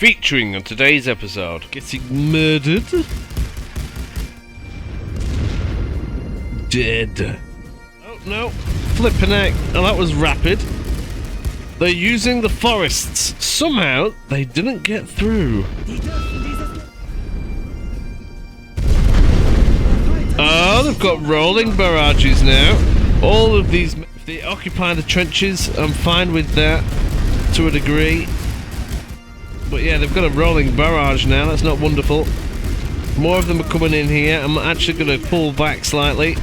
Featuring on today's episode, getting murdered, dead. Oh no, flipping heck. Oh, that was rapid. They're using the forests. Somehow, they didn't get through. Oh, they've got rolling barrages now. All of these, if they occupy the trenches, I'm fine with that to a degree. But yeah, they've got a rolling barrage now. That's not wonderful. More of them are coming in here. I'm actually going to pull back slightly.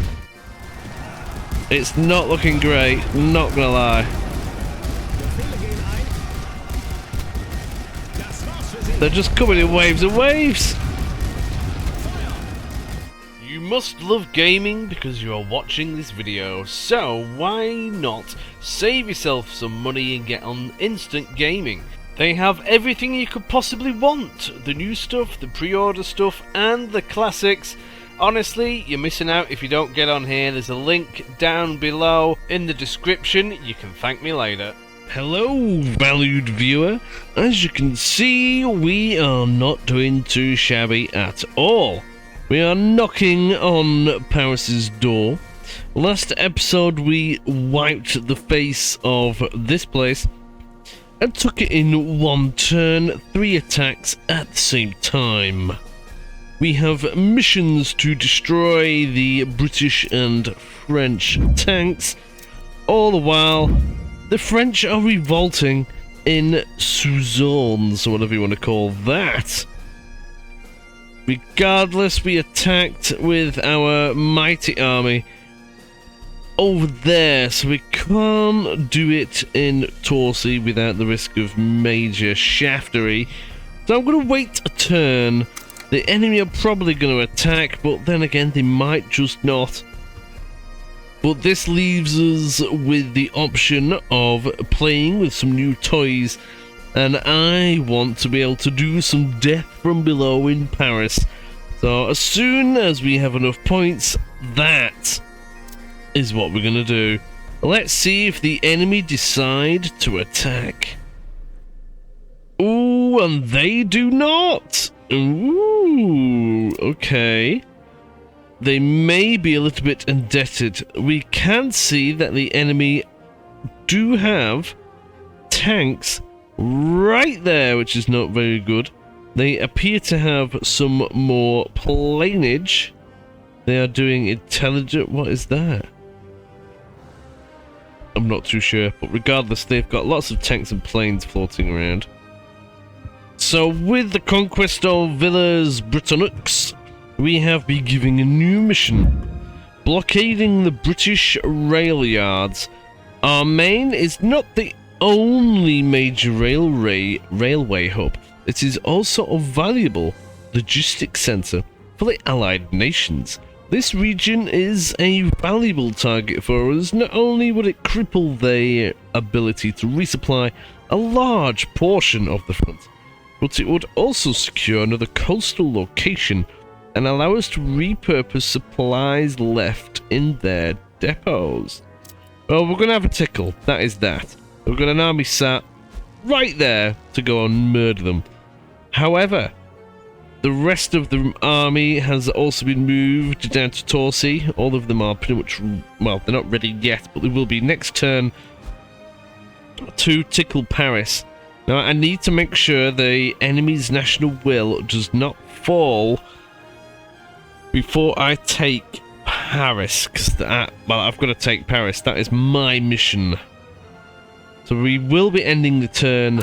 It's not looking great, not going to lie. They're just coming in waves and waves. You must love gaming because you are watching this video, so why not save yourself some money and get on instant gaming? They have everything you could possibly want. The new stuff, the pre-order stuff, and the classics. Honestly, you're missing out if you don't get on here. There's a link down below in the description. You can thank me later. Hello, valued viewer. As you can see, we are not doing too shabby at all. We are knocking on Paris's door. Last episode, we wiped the face of this place and took it in one turn, 3 attacks at the same time. We have missions to destroy the British and French tanks. All the while, the French are revolting in Suzannes, or whatever you want to call that. Regardless, we attacked with our mighty army over there, so we can't do it in Torcy without the risk of major shaftery. So I'm going to wait a turn. The enemy are probably going to attack, but then again, they might just not. But this leaves us with the option of playing with some new toys, and I want to be able to do some death from below in Paris. So as soon as we have enough points, that is what we're going to do. Let's see if the enemy decide to attack. Ooh, and they do not. Ooh, okay. They may be a little bit indebted. We can see that the enemy do have tanks right there, which is not very good. They appear to have some more planeage. They are doing intelligent... What is that? I'm not too sure, but regardless, they've got lots of tanks and planes floating around. So with the conquest of Villas Britanniques, we have been given a new mission, blockading the British rail yards. Our main is not the only major railway hub. It is also a valuable logistics centre for the Allied nations. This region is a valuable target for us. Not only would it cripple their ability to resupply a large portion of the front, but it would also secure another coastal location and allow us to repurpose supplies left in their depots. Well, we're going to have a tickle, that is that. We've got an army sat right there to go and murder them. However, the rest of the army has also been moved down to Torcy. All of them are pretty much, well, they're not ready yet, but they will be next turn to tickle Paris. Now, I need to make sure the enemy's national will does not fall before I take Paris, because well, I've got to take Paris. That is my mission. So we will be ending the turn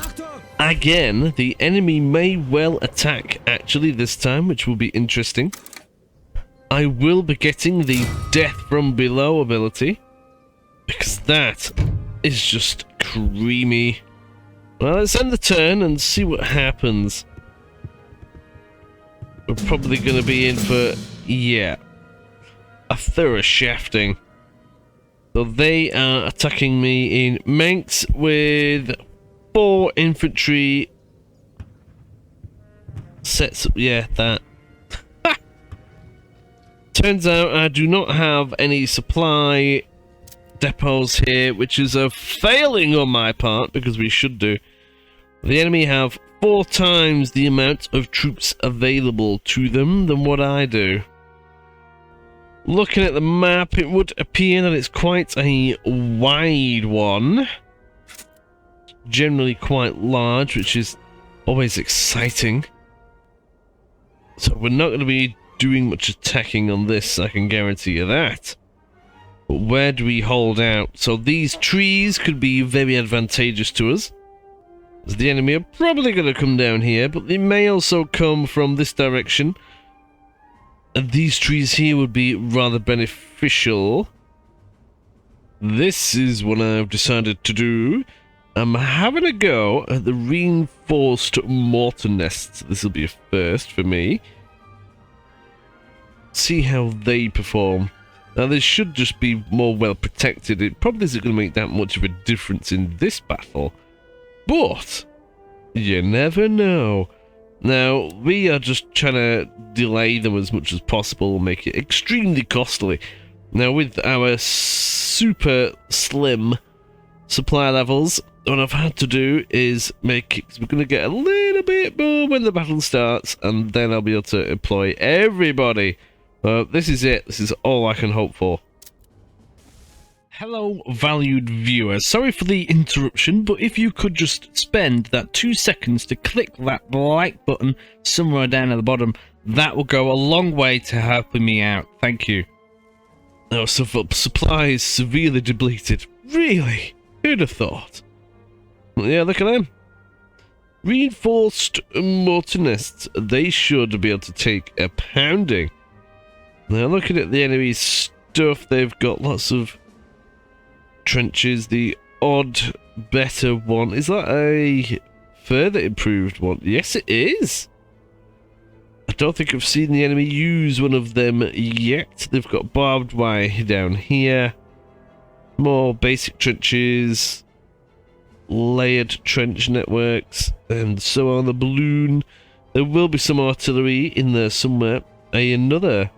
again. The enemy may well attack, actually, this time, which will be interesting. I will be getting the death from below ability, because that is just creamy. Well, let's end the turn and see what happens. We're probably going to be in for, yeah, a thorough shafting. So they are attacking me in Manx with 4 infantry sets. Yeah, that. Turns out I do not have any supply depots here, which is a failing on my part, because we should do. The enemy have 4 times the amount of troops available to them than what I do. Looking at the map, it would appear that it's quite a wide one. Generally quite large, which is always exciting. So we're not going to be doing much attacking on this, I can guarantee you that. But where do we hold out? So these trees could be very advantageous to us. As the enemy are probably going to come down here, but they may also come from this direction. And these trees here would be rather beneficial. This is what I've decided to do. I'm having a go at the reinforced mortar nests. This will be a first for me. See how they perform. Now, this should just be more well protected. It probably isn't going to make that much of a difference in this battle. But you never know. Now, we are just trying to delay them as much as possible and make it extremely costly. Now, with our super slim supply levels, what I've had to do is make it, we're going to get a little bit more when the battle starts, and then I'll be able to employ everybody. This is it. This is all I can hope for. Hello, valued viewers. Sorry for the interruption, but if you could just spend that 2 seconds to click that like button somewhere down at the bottom, that will go a long way to helping me out. Thank you. Oh, so supply is severely depleted. Really? Who'd have thought? Well, yeah, look at them. Reinforced mortar nests. They should be able to take a pounding. Now, looking at the enemy's stuff, they've got lots of trenches. The odd better one, is that a further improved one? Yes, it is. I don't think I've seen the enemy use one of them yet. They've got barbed wire down here, more basic trenches, layered trench networks, and so on. The balloon, there will be some artillery in there somewhere. Another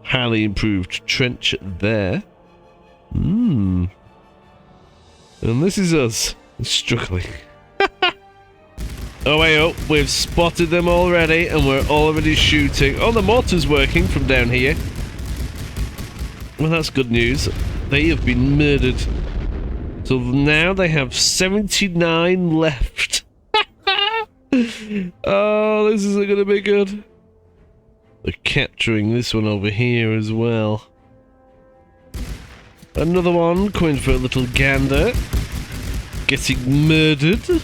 highly improved trench there. And this is us struggling. Oh, hey, oh, we've spotted them already, and we're already shooting. Oh, the mortar's working from down here. Well, that's good news. They have been murdered. So now they have 79 left. Oh, this isn't going to be good. They're capturing this one over here as well. Another one coming for a little gander. Getting murdered.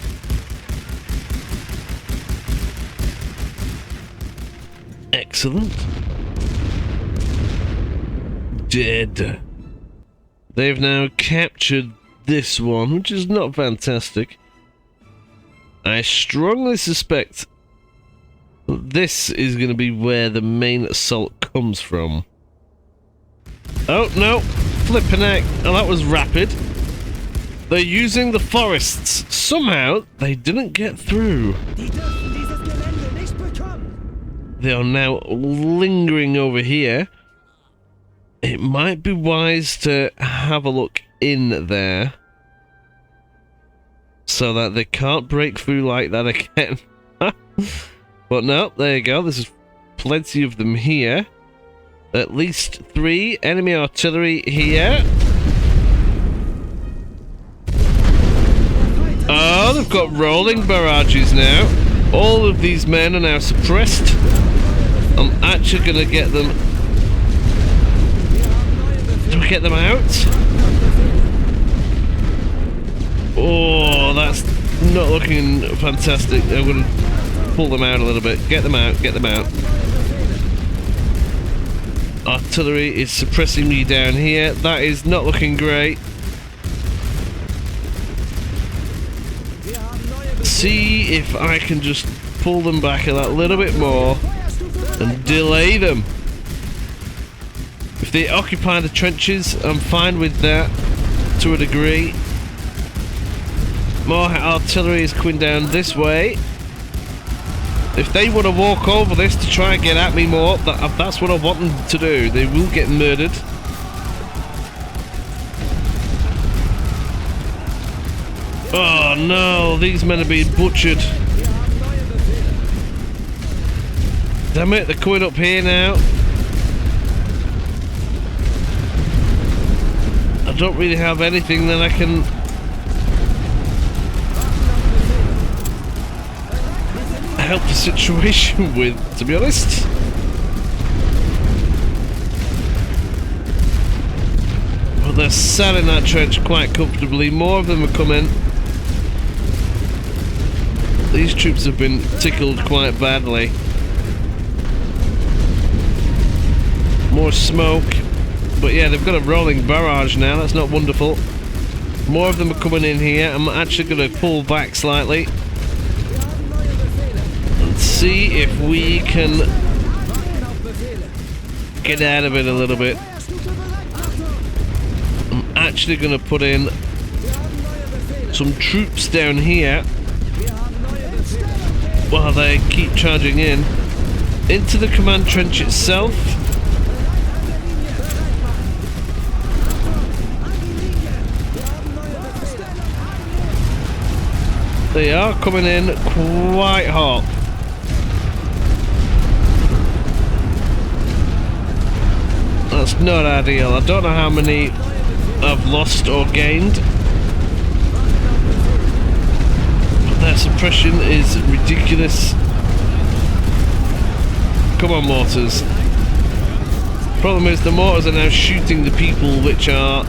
Excellent. Dead. They've now captured this one, which is not fantastic. I strongly suspect this is going to be where the main assault comes from. Oh, no. Flipping heck. Oh, that was rapid. They're using the forests. Somehow, they didn't get through. They are now lingering over here. It might be wise to have a look in there, so that they can't break through like that again. But no, there you go. There's plenty of them here. At least 3 enemy artillery here. Oh, they've got rolling barrages now. All of these men are now suppressed. I'm actually going to get them. Do we get them out? Oh, that's not looking fantastic. I'm going to pull them out a little bit. Get them out, get them out. Artillery is suppressing me down here. That is not looking great. See if I can just pull them back a little bit more and delay them. If they occupy the trenches, I'm fine with that to a degree. More artillery is coming down this way. If they want to walk over this to try and get at me more, that's what I want them to do. They will get murdered. Oh no, these men are being butchered. Damn it, they're coming up here now. I don't really have anything that I can help the situation with, to be honest. Well, they're sat in that trench quite comfortably. More of them are coming. These troops have been tickled quite badly. More smoke. But yeah, they've got a rolling barrage now. That's not wonderful. More of them are coming in here. I'm actually going to pull back slightly and see if we can get out of it a little bit. I'm actually going to put in some troops down here while they keep charging in into the command trench itself. They are coming in quite hot. That's not ideal. I don't know how many I've lost or gained, but their suppression is ridiculous. Come on, mortars. Problem is the mortars are now shooting the people which are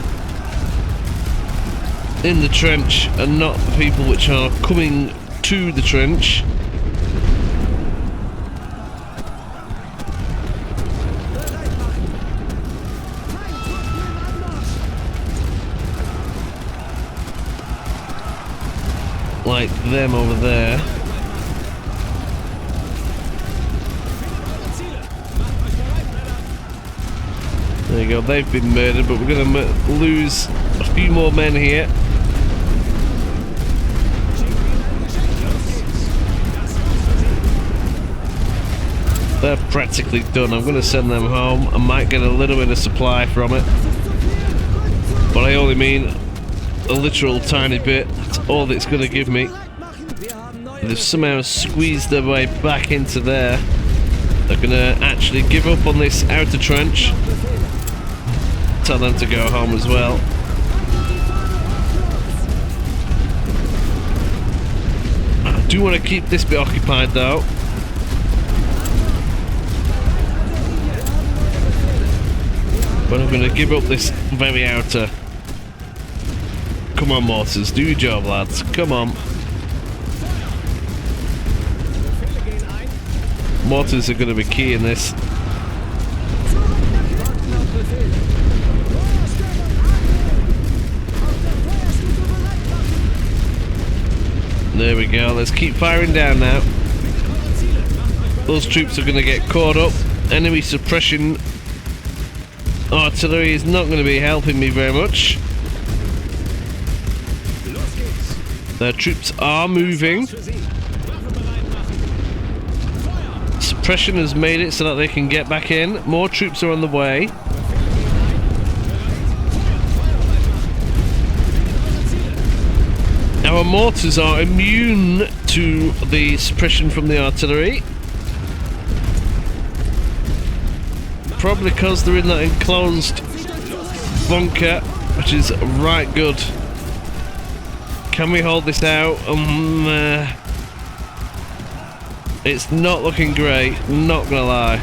in the trench and not the people which are coming to the trench. Like them over there. There you go, they've been murdered, but we're going to lose a few more men here. They're practically done. I'm going to send them home. I might get a little bit of supply from it, but I only mean a literal tiny bit. That's all it's going to give me. They've somehow squeezed their way back into there. They're going to actually give up on this outer trench. Tell them to go home as well. I do want to keep this bit occupied though. But I'm going to give up this very outer. Come on, mortars, do your job, lads. Come on. Mortars are going to be key in this. There we go. Let's keep firing down now. Those troops are going to get caught up. Enemy suppression artillery is not going to be helping me very much. Their troops are moving. Suppression has made it so that they can get back in. More troops are on the way. Our mortars are immune to the suppression from the artillery. Probably because they're in that enclosed bunker, which is right good. Can we hold this out? It's not looking great, not gonna lie.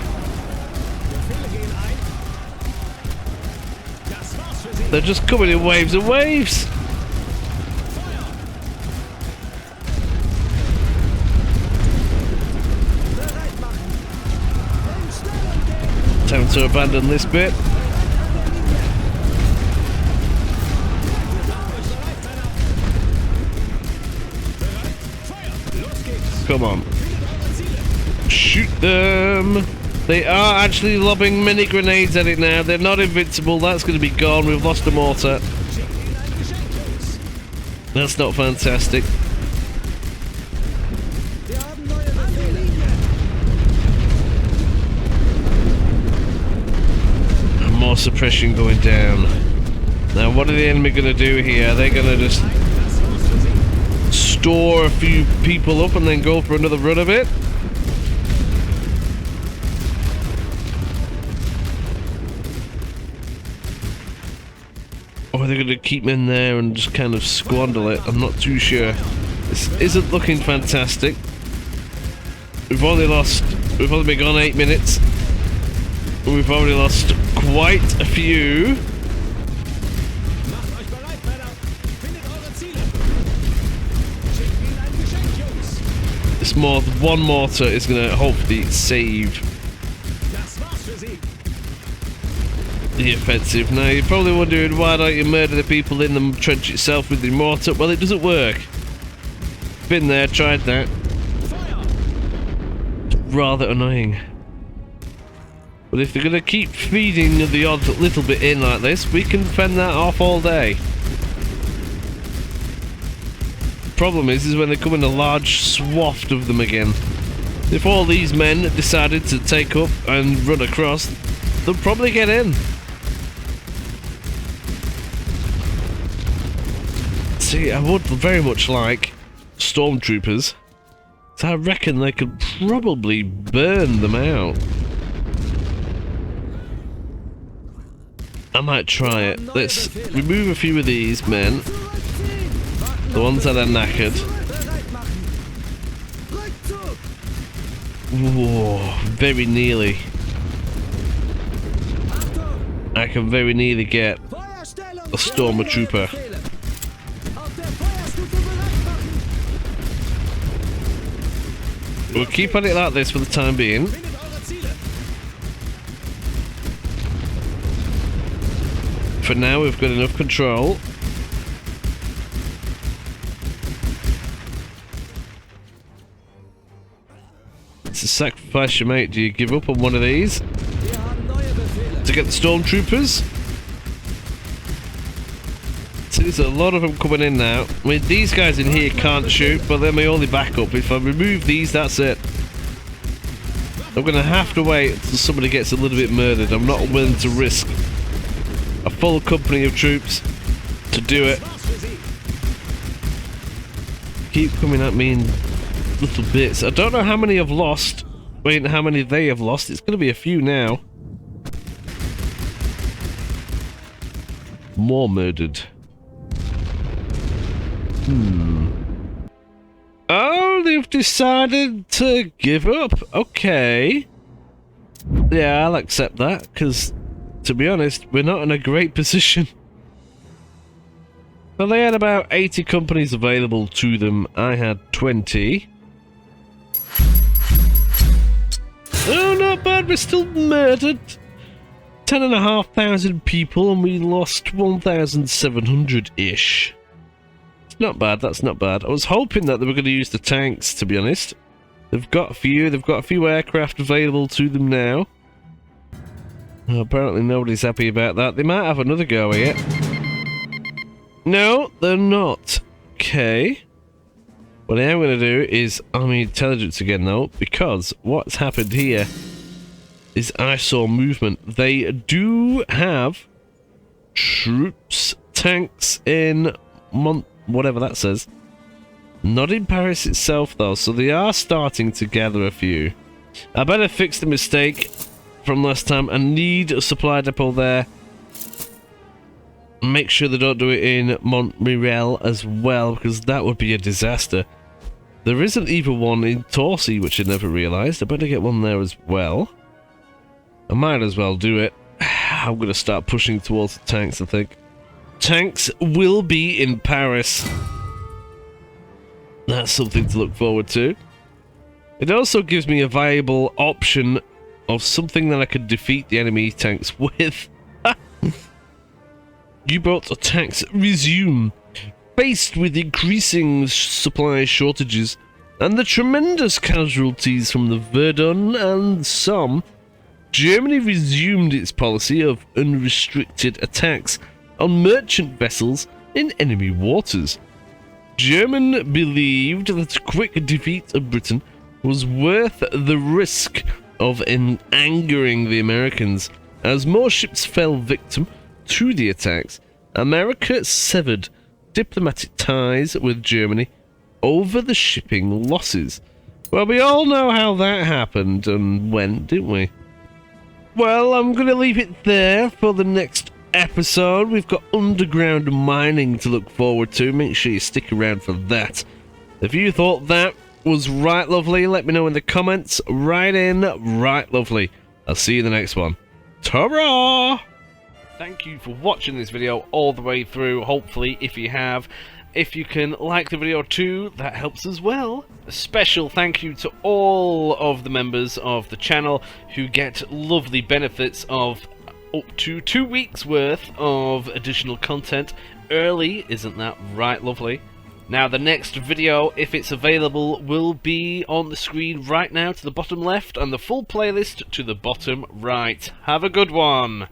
They're just coming in waves and waves. Time to abandon this bit. Come on. Shoot them. They are actually lobbing mini grenades at it now. They're not invincible. That's going to be gone. We've lost a mortar. That's not fantastic. And more suppression going down. Now what are the enemy going to do here? They're going to just store a few people up and then go for another run of it. Or are they going to keep in there and just kind of squander it? I'm not too sure. This isn't looking fantastic. We've only been gone 8 minutes. We've already lost quite a few. This one mortar is going to hopefully save the offensive. Now you're probably wondering, why don't you murder the people in the trench itself with the mortar? Well, it doesn't work. Been there, tried that. It's rather annoying. But if they're going to keep feeding the odd little bit in like this, we can fend that off all day. Problem is when they come in a large swath of them again. If all these men decided to take up and run across, they'll probably get in. See, I would very much like stormtroopers, so I reckon they could probably burn them out. I might try it. Let's remove a few of these men. The ones that are knackered. Whoa, very nearly. I can very nearly get a stormtrooper. We'll keep on it like this for the time being. For now, we've got enough control. It's a sacrifice you make. Do you give up on one of these to get the stormtroopers? See, there's a lot of them coming in now. I mean, these guys in here can't shoot, but they're my only backup. If I remove these, that's it. I'm going to have to wait until somebody gets a little bit murdered. I'm not willing to risk a full company of troops to do it. Keep coming at me in little bits. I don't know how many I've lost. Wait, how many they have lost. It's going to be a few now. More murdered. Oh, they've decided to give up. Okay. Yeah, I'll accept that, because to be honest, we're not in a great position. Well, they had about 80 companies available to them. I had 20. Oh, not bad. We're still murdered. 10,500 people, and we lost 1,700-ish. It's not bad. That's not bad. I was hoping that they were going to use the tanks, to be honest. They've got a few. They've got a few aircraft available to them now. Apparently nobody's happy about that. They might have another go at it. No, they're not. Okay. What I am going to do is army intelligence again, though, because what's happened here is I saw movement. They do have troops, tanks in whatever that says. Not in Paris itself, though, so they are starting to gather a few. I better fix the mistake from last time. I need a supply depot there. Make sure they don't do it in Montreal as well, because that would be a disaster. There isn't even one in Torcy, which I never realised. I better get one there as well. I might as well do it. I'm going to start pushing towards the tanks, I think. Tanks will be in Paris. That's something to look forward to. It also gives me a viable option of something that I could defeat the enemy tanks with. U-boat attacks resume. Faced with increasing supply shortages and the tremendous casualties from the Verdun and Somme, Germany resumed its policy of unrestricted attacks on merchant vessels in enemy waters. Germany believed that a quick defeat of Britain was worth the risk of angering the Americans. As more ships fell victim to the attacks, America severed diplomatic ties with Germany over the shipping losses. Well, we all know how that happened and when, didn't we? Well, I'm going to leave it there for the next episode. We've got underground mining to look forward to. Make sure you stick around for that. If you thought that was right lovely, let me know in the comments. Right in, right lovely. I'll see you in the next one. Ta-ra! Thank you for watching this video all the way through. Hopefully, if you have, if you can like the video too, that helps as well. A special thank you to all of the members of the channel who get lovely benefits of up to 2 weeks worth of additional content early. Isn't that right lovely? Now the next video, if it's available, will be on the screen right now to the bottom left, and the full playlist to the bottom right. Have a good one!